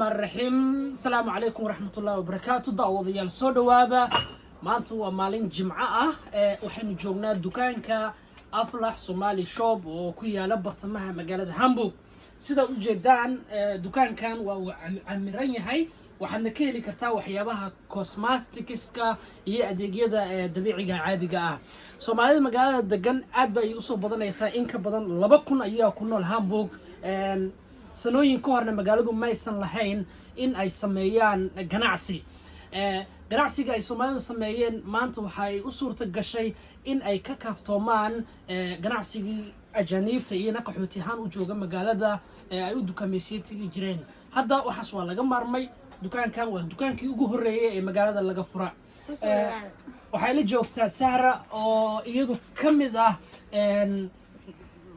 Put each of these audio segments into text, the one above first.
الرحمن الرحيم السلام عليكم ورحمة الله وبركاته دعوة سودو هذا ما أنتوا مالين جمعة وحين جونا دكانكا أفلح سومالي شوب وكويا لبرت معها مقالة هامبورغ سيدا جدان دكان كان وعمرين هاي waxaadna ka heli kartaa waxyaabaha cosmeticska iyo adeegyada dabiiciga caadiga ah Soomaalida magaalada degan aad bay u soo badanaysaa in ka badan 2,000 ayaa ku nool Hamburg sanooyin ka horna magaaladu ma aysan lahayn in ay sameeyaan ganacsiga ay Soomaalida sameeyeen maanta waxay u suurta gashay in ay ka kaaftoomaan ganacsigii ajaanibta iyo qaxootiyahan u jooga magaalada ay u dukaameysiin jireen hadda waxaas waa laga maarmay dukaankan waa dukaankii ugu horeeyay ee magaalada laga fura waxay la joogtaa Sahra oo iyadu kamid ah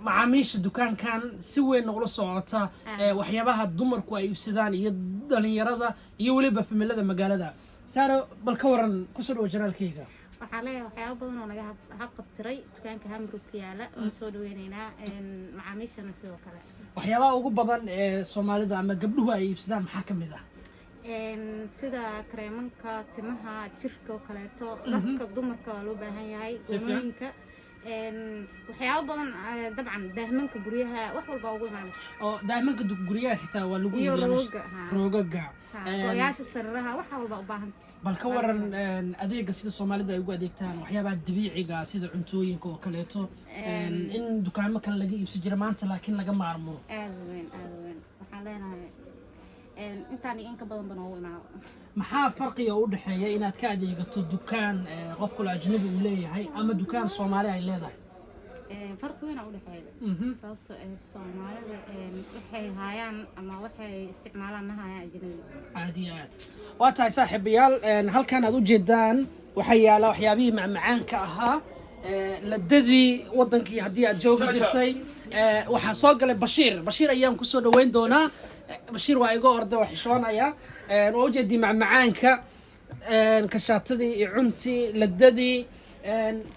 macaamiisha dukaankan si weyn ula socota waxyaabaha dumarku ay iibsadaan iyo dhalinyarada iyo waliba familada magaalada Sahra bal ka waran ku soo dhaw janaalkayga waxaa leeyahay waxyaabo badan oo naga qabtiray dukaanka Hamburg yaala oo soo dhaweynayna macaamiishana sidoo kale waxyaabaha ugu badan ee Soomaalida ama gabdhuhu ay iibsadaan maxaa kamid ah sida kreemanka timaha jirka oo kale to dharka dumarka loo baahan yahay gumooyinka waxyaabo badan dabcan dahmanka guryaha wax walba ugu imaan oo dahmanka guryaha xitaa waa lagu iibiyay roogaga gooyaasha sarraha wax walba u baahan bal ka waran adeega sida Soomaalida ay ugu adeegtaan waxyaabaha dabiiciga sida cuntooyinka oo kale to in dukaamo kale laga iibsan jira maanta laakiin laga maarmo aad weyn waxaan leenahay intaan in ka badan banoo imaa maxaa farqiga u dhaxeeya inaad ka adeegato dukaan qof kale ajnabi u leeyahay ama dukaan Soomaali ay leedahay farqi weyn u dhaxeeya sababtoo ah Soomaalida waxay hayaan ama waxay isticmaalaan mahaya ajnabi aad waa tahay saaxiibayaal halkan aad u jeedaan waxa yaala waxyaabihii macmacaanka ahaa ladadii wadankii hadii aad joogi jirtay waxa soo galay Bashiir ayaan ku soo dhaweyn doonaa Bashiir waa iga orday wax xishoonaya oo jeedii macmacaanka ka shaatadii iyo cuntii ladadii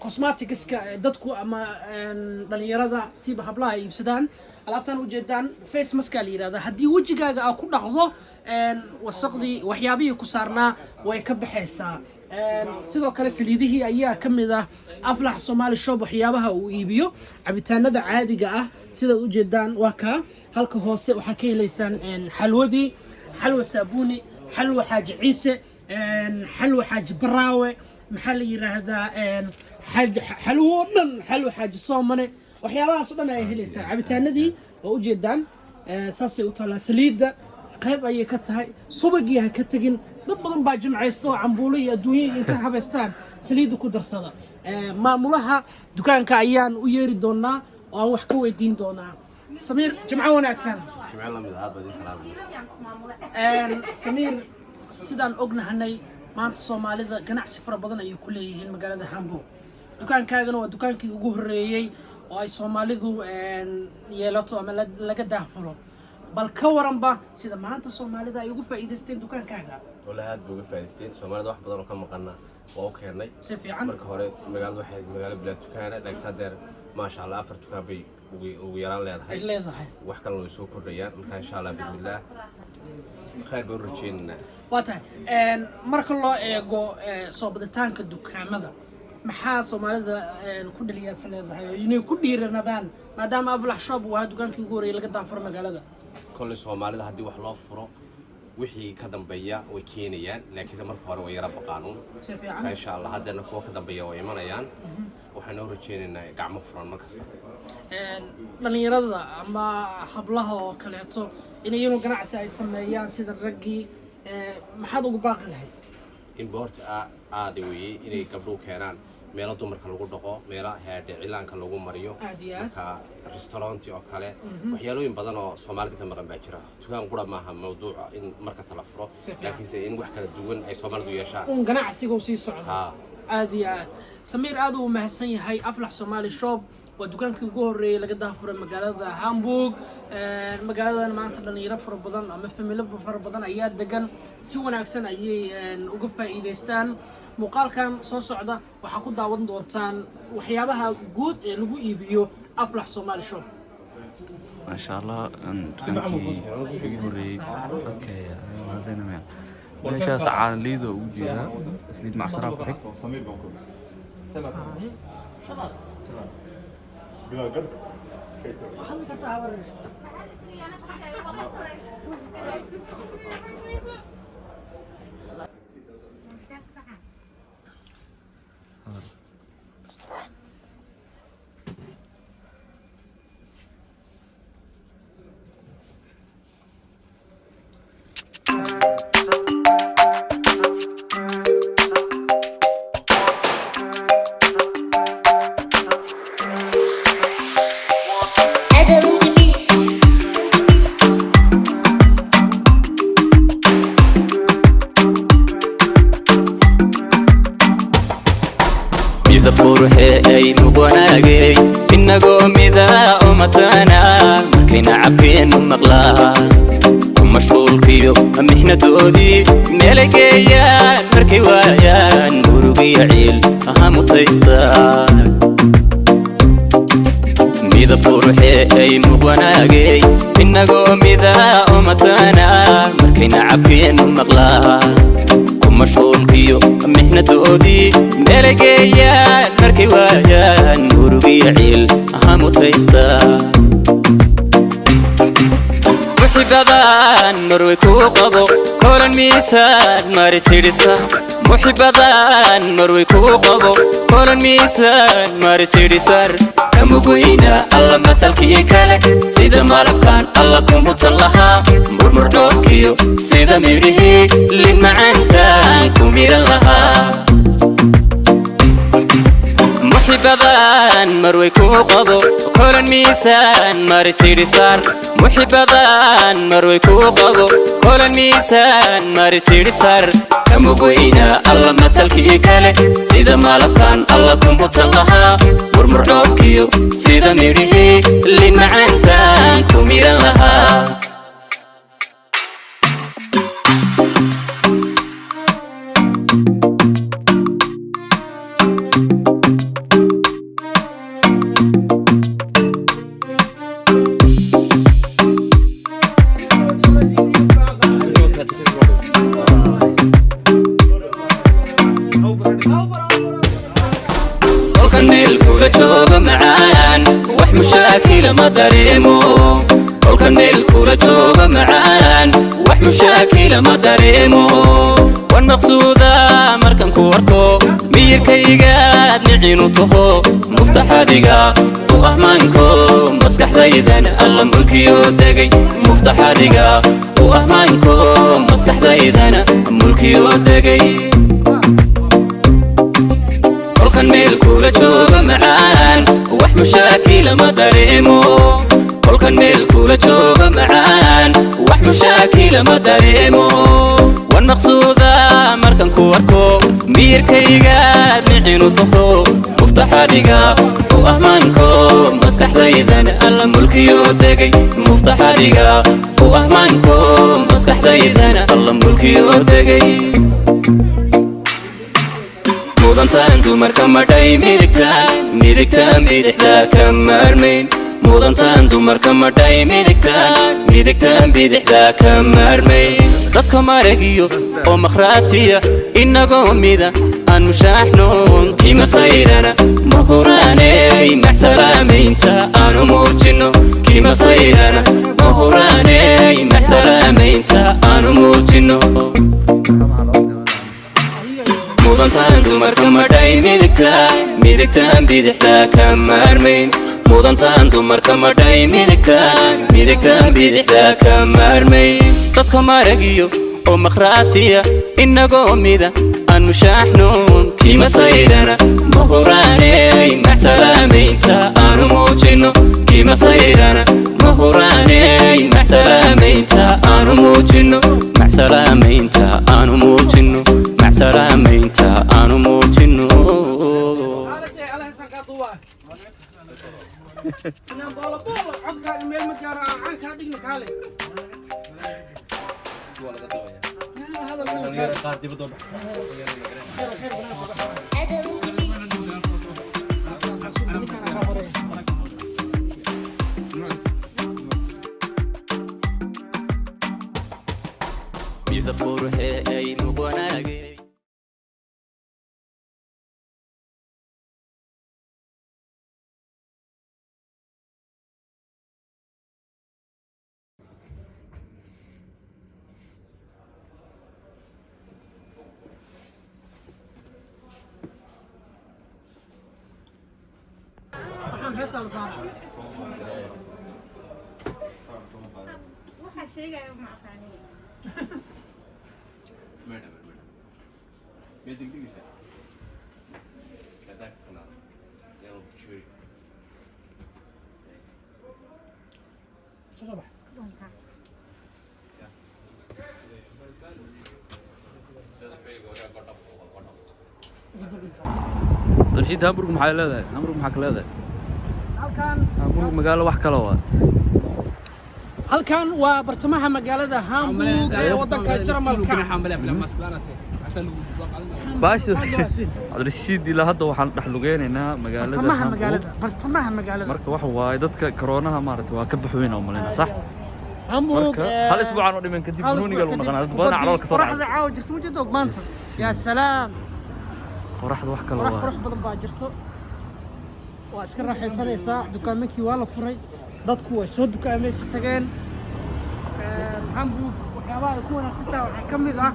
cosmeticska dadku ama dhalinyarada siba hablaha ay iibsadaan alaabtan u jeedaan face mask la yiraahdo hadii wajigaaga aad ku dhaqdo wasaqdii waxyaabihii ku saarnaa way ka baxaysaa sidoo kale saliidihii ayaa kamid ah aflax Somali shop waxyaabaha uu iibiyo cabitaanada caadiga ah sida u jeedaan waa ka halka hoose waxa ka heleysaan xalwadii xalwa saabuni xalwa xaaji ciise xalwa xaaji baraawe maxaa la yiraahdaa xalwa xaaji soomane waxyaabahaas dhan ay heleysaan cabitaanadii oo u jeedaan saasay u taala saliida qayb ay ka tahay subagii ha ka tagin dad badan baa jimcaysto cambuulo iyo adduunyo inta habeystaan saliid ku darsada maamulaha dukaanka ayaan u yeeri doonaa oo aan wax ka weydiin doonaa Samir jimco wanaagsan jimco la mid ah badii salaam Samir sidaan ognahay maanta Soomaalida ganacsi fara badan ay ku leeyihiin magaalada Hamburg dukaankaagana waa dukaankii ugu horeeyay oo ay Soomaalidu yeelato ama laga daafuro bal ka waranba sida maanta Soomaalida ay ugu faa'iideysteen dukaankaaga walahi aad ugu faa'iideysteen Soomaalida wax badan oo ka maqana waa u keenay si fiican marka hore magaalada waxay magaalo bilaa dukaana dhagsadeer ma sha Allah afar dukaan bay ugu yaraan leedahay wax kale oo soo kordhayaan marka insha Allah bismillah khayr baan rajeynaa waata marka loo eego soo baditaanka dukaamada maxaa Soomaalida ku dhaliyaad leedahay inay ku dhiiranadaan maadaama aflax shop waa dukaankii ugu horeeyay laga daafuro magaalada كل Soomaalida hadii wax loo furo wixii ka dambeeya way keenayaan laakiin marka hore way yara baqaanun insha Allah hadana kuwa ka dambeeya way imanayaan waxaan u rajeynaynaa gacmo furan markasta dhalinyarada ama hablaha oo kaleeto inay inuu ganacsi ay sameeyaan sida ragii maxaad ugu baaqi lahayd import aad weeyay inay gabdho keenaan meelo dumarka lagu dhaqo meelo haadhe cilaanka lagu mariyo marka restaurant oo kale waxyaalooyin badan oo Soomaalida ka maqan baa jira dukaan qura maaha mawduuca in markasta la furo laakiin in wax kala duwan ay Soomaalidu yeeshaan ganacsiga uu sii socdo aad Samir aad uu mahadsan yahay aflax Somali shop waa dukaankii ugu horeeyay laga daafuro magaalada Hamburg magaaladan maanta dhalinyaro fara badan ama family fara badan ayaa degan si wanaagsan ayay uga faa'iideystaan muuqaalkan soo socda waxa ku daawan doontaan waxyaabaha guud ee lagu iibiyo aflax Somali shop ما شاء الله دكانكي يوري اوكي هذين ما meeshaas caan liido ugu jeeda liid macsaraa ku xig ay muqwanaagay inagoo midaa umatana markayna cabkeen maqlaa ku mashquulkiyo mihnadoodii meelay geeyaan markay waayaan murugiyo ciil aha mutaystaan midab quruxee ay muqwanaagay inagoo midaa umatana markayna cabkeen maqlaa mashquulkiyo mihnadoodii meelay geeyaan markay waayaan murugiyo ciil aha mutaystaan wixii badan marway kuu qabo kolan miisaan marisidhisa wixii badan marway kuu qabo kolan miisaan marisidhisar kamugweyna alla masalkii kale sida malabkaan alla kumutan lahaa murmurdhoobkiyo sida midhihii lin macaantaan ku miran lahaa muxibadan marway kuu qabo kolan miisaan marisidhisar muxibadan marway kuu qabo kolan miisaan marisidhisar kamugweyna alla masalkii kale sida malabkaan alla kumutan lahaa murmurdhoobkiyo sida midhihii lin macaantaan ku miran lahaa مشاكل ما دريمو كل كان الكورة جوه معان وح مشاكل ما دريمو والمقصودة مركن كوركو مير كيقاد نعينو تهو مفتاح ديقا وأهمانكو مسكح ذايدان ألا ملكيو دقي مفتاح ديقا وأهمانكو مسكح ذايدان ملكيو دقي كل كان جوه معان وح مشاكل ما دريمو كل كان جوه معان وح مشاكل ما دريمو والمقصودة مركن كوركو مير كيقاد نعينو تخو مفتاح ديقا وأهمانكو مسكح ذايدان ألا ملكيو دقي مفتاح ديقا وأهمانكو مسكح ذايدان ألا ملكيو دقي mudantaan dumarka madhay midigtaan bidixdaa ka maarmayn mudantaan dumarka madhay midigtaan bidixdaa ka maarmayn dadka maragiyo oo makhraatiya inagoo mida aan mushaaxnoon kima sayrana mahuraaney maxsalaamaynta aanu muujino kima sayrana mahuraaney maxsalaamaynta aanu muujino mudantaan dumarka madhay midigtaan bidixdaa ka maarmayn mudantaan dumarka madhay midigtaan bidixdaa ka maarmayn dadka maragiyo oo makhraatiya inagoo mida aan mushaaxnoon kima sayrana mahuraaney maxsalaamaynta aanu muujino kima sayrana mahuraaney maxsalaamaynta aanu muujino maxsalaamaynta aanu muujino maxsalaamaynta aanu muujino midab quruxee ay muqwanaagay waxaan heesaa la saaraa waxa sheegaya ma aqaaniin madam meeting digisa kadak sana yaan chui soo bax sida feego yaa go'do Rashid Hamburg maxay leedahay Hamburg maxaa ka leedahay halkan Hamburg magaalo wax kale waa halkan waa bartamaha magaalada Hamburg ee wadanka Jarmalka baasha Rashid ilaa hadda waxaan dhex lugeynaynaa bartamaha magaalada marka waxa waaye dadka corona maartay waa ka baxweyn oo malina sax Hamburg hal isbuuc aan u dhiman kadib nuuniga lagu naqanaa dad badan calool ka soo qorraxda caaw jirto ma jiddo maanta ya salaam qorraxda wax kale waa qurux badan baa jirto waa iska raaxaysanaysaa dukaamekii waa la furay dadku way soo dukaamaysa tageen Hamburg waxyaabaha ay ku wanaagsan tahay waxaa ka mid ah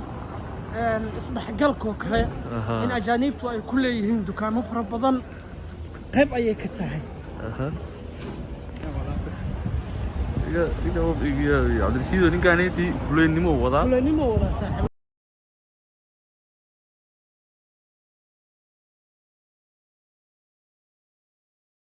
isdhexgalka oo kale in ajaanibtu ay ku leeyihiin dukaamo fara badan qayb ayay ka tahay iga Abdalla ninkaan intii fuleynimo wada saaxiib